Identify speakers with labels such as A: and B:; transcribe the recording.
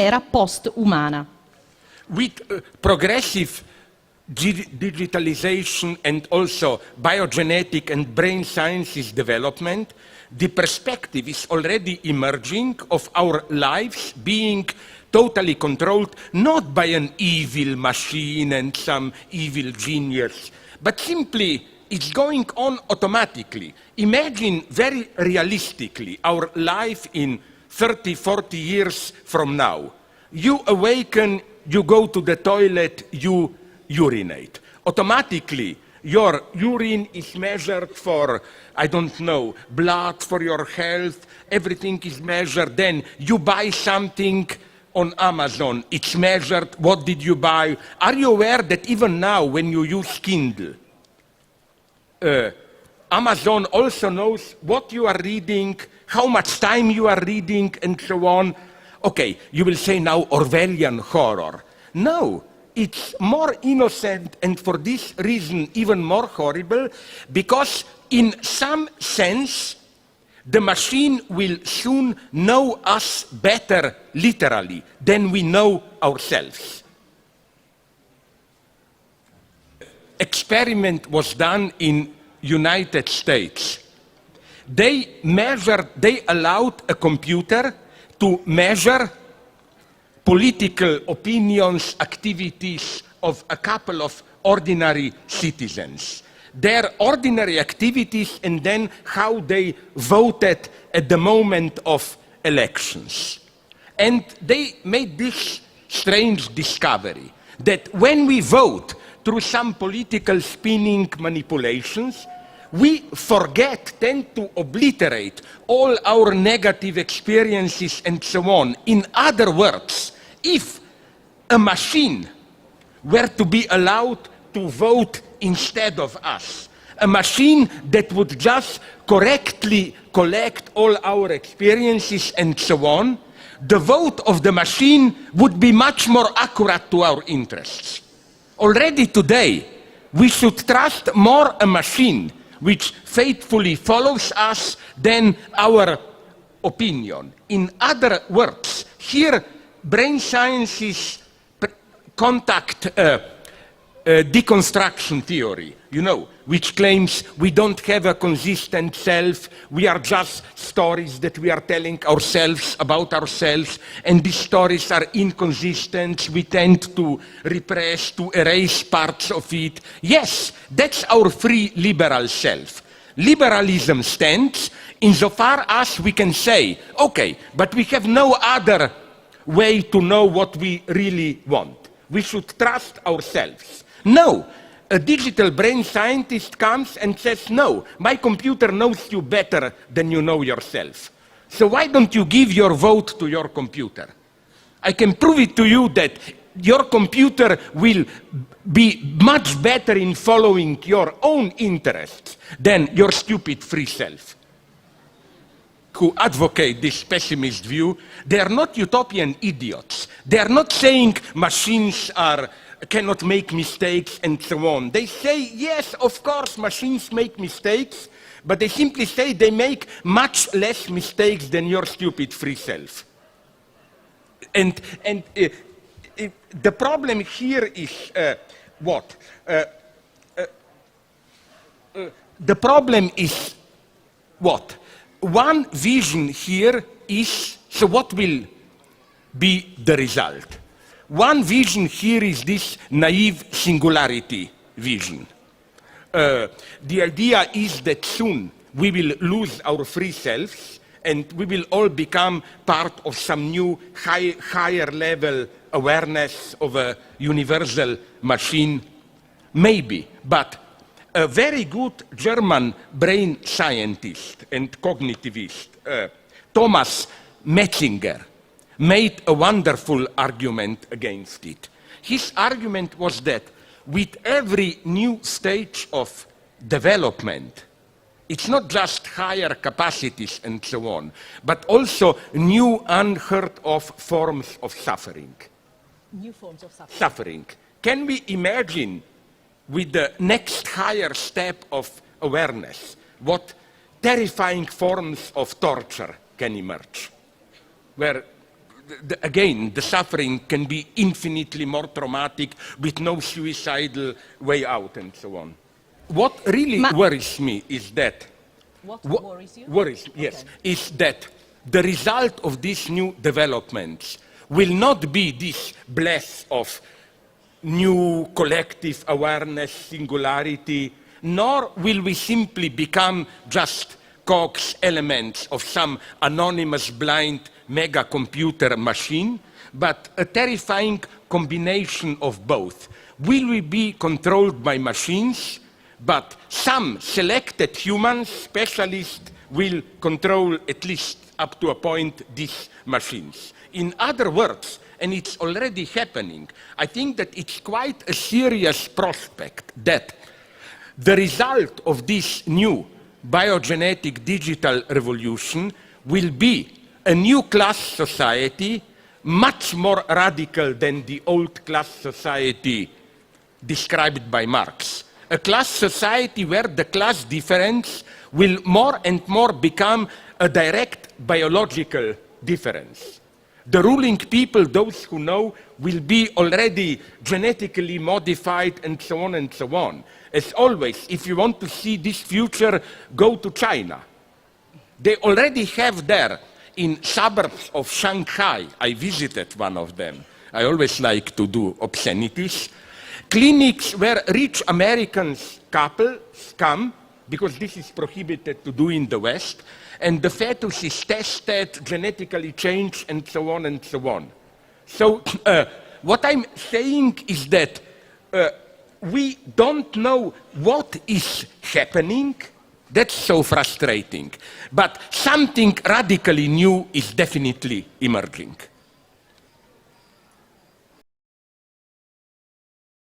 A: era post-umana.
B: With progressive digitalization and also biogenetic and brain sciences development, the perspective is already emerging of our lives being totally controlled not by an evil machine and some evil genius, but simply it's going on automatically. Imagine very realistically our life in 30, 40 years from now. You awaken, you go to the toilet, you urinate. Automatically, your urine is measured for, I don't know, blood for your health, everything is measured. Then you buy something on Amazon, it's measured, what did you buy? Are you aware that even now when you use Kindle, Amazon also knows what you are reading, how much time you are reading, and so on? Okay, you will say now Orwellian horror. No, it's more innocent and for this reason even more horrible, because in some sense the machine will soon know us better, literally, than we know ourselves. Experiment was done in United States. They allowed a computer to measure political opinions, activities of a couple of ordinary citizens. Their ordinary activities and then how they voted at the moment of elections. And they made this strange discovery that when we vote through some political spinning manipulations, we tend to obliterate all our negative experiences and so on. In other words, if a machine were to be allowed to vote instead of us, a machine that would just correctly collect all our experiences and so on, the vote of the machine would be much more accurate to our interests. Already today, we should trust more a machine which faithfully follows us than our opinion. In other words, here brain sciences contact deconstruction theory, which claims we don't have a consistent self, we are just stories that we are telling ourselves about ourselves, and these stories are inconsistent, we tend to repress, to erase parts of it. Yes, that's our free liberal self. Liberalism stands insofar as we can say, okay, but we have no other way to know what we really want. We should trust ourselves. No, a digital brain scientist comes and says, no, my computer knows you better than you know yourself. So why don't you give your vote to your computer? I can prove it to you that your computer will be much better in following your own interests than your stupid free self. Who advocate this pessimist view, they are not utopian idiots. They are not saying machines cannot make mistakes and so on. They say, yes, of course, machines make mistakes, but they simply say they make much less mistakes than your stupid free self. And the problem here is what? The problem is what? One vision here is, so what will be the result? One vision here is this naive singularity vision. The idea is that soon we will lose our free selves and we will all become part of some new higher level awareness of a universal machine. Maybe, but a very good German brain scientist and cognitivist, Thomas Metzinger, made a wonderful argument against it. His argument was that with every new stage of development, it's not just higher capacities and so on, but also new unheard of forms of suffering.
A: New forms of suffering.
B: Suffering. Can we imagine with the next higher step of awareness what terrifying forms of torture can emerge? Where again, the suffering can be infinitely more traumatic with no suicidal way out and so on. What really worries me is that
A: What worries you?
B: Yes, is that the result of these new developments will not be this bliss of new collective awareness, singularity, nor will we simply become just cogs, elements of some anonymous blind mega computer machine, but a terrifying combination of both. Will we be controlled by machines, but some selected humans, specialists, will control at least up to a point these machines? In other words, and it's already happening, I think that it's quite a serious prospect that the result of this new biogenetic digital revolution will be a new class society, much more radical than the old class society described by Marx. A class society where the class difference will more and more become a direct biological difference. The ruling people, those who know, will be already genetically modified and so on and so on. As always, if you want to see this future, go to China. They already have there, in suburbs of Shanghai, I visited one of them. I always like to do obscenities. Clinics where rich Americans couples come, because this is prohibited to do in the West, and the fetus is tested, genetically changed, and so on and so on. So what I'm saying is that we don't know what is happening. That's so frustrating. But something radically new is definitely emerging.